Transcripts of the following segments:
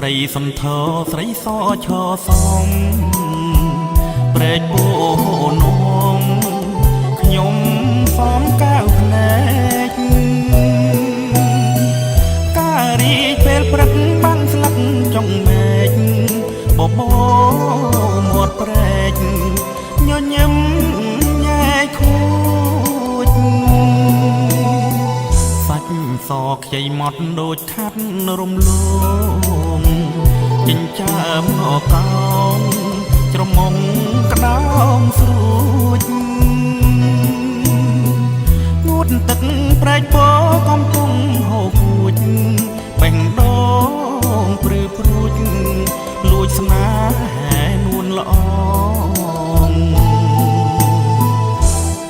ស្រីសន្ធោស្រីសឈសំព្រែកពោនំខ្ញុំសំកៅភ្នែកការីពេលព្រឹកបាំងស្លឹកចុងមែកបបោមាត់ព្រែកញញឹមញែកខូចសាច់សខ្ចីម៉ត់ដូចខាត់រំលងចិញ្ចើមអកោងច្រមុំក្តោងស្រួចងូតទឹកប្រែកពោកំពុងហូរគួចបេះដូងព្រឺព្រួចលួចស្នេហ៍នួនល្អ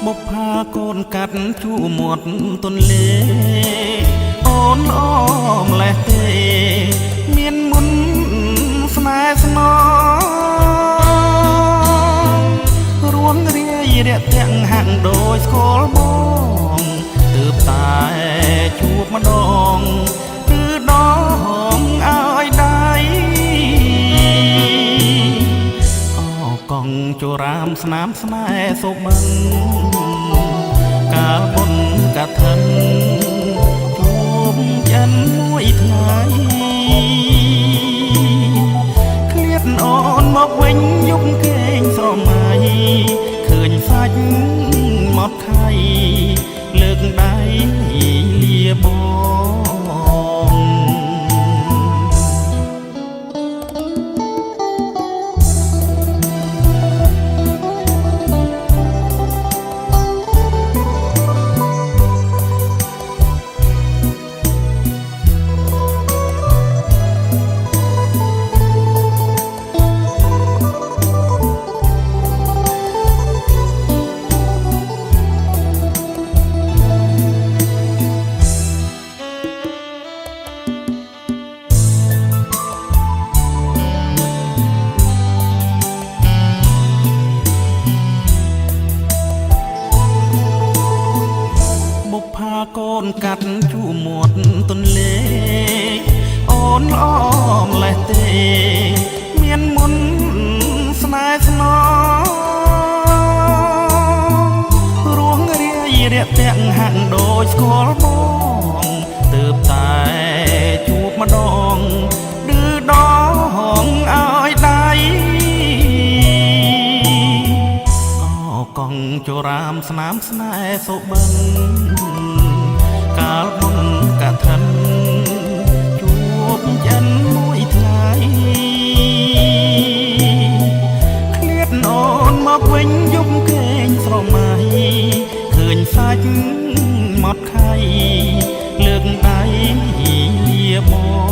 បុប្ផាកូនកាត់ជួមាត់ទន្លេអូនអមលេះទេមានមុនស្នេហ៍ស្នងរួងរាយរាក់ទាំងហាក់ដោយស្គាល់បងទើបតែជួបម្ដងគឺដងឲ្យដៃអកងចរាមស្នាមស្នេហ៍សុបិនកាលបុណ្យកឋិនជួបចិនមួយថ្ងៃឃ្លាតអូនមកវិញយប់គេងស្រមៃឃើញសាច់មកខៃលើកដៃលាបងកូនកាត់ជួមាត់ទន្លេអូនអមលេះទេមានមុនស្នេហ៍ស្នងរួងរាយរាក់ទាំងហាក់ដូចស្គាល់បងទើបតែជួបម្ដងឌឺដងឲ្យដៃអកងចរាមស្នាមស្នេហ៍សុបិនកាលបុណ្យកឋិនជួបចិនមួយថ្ងៃឃ្លាតអូនមកវិញយប់គេងស្រមៃឃើញសាច់មកខៃលើកដៃលាបង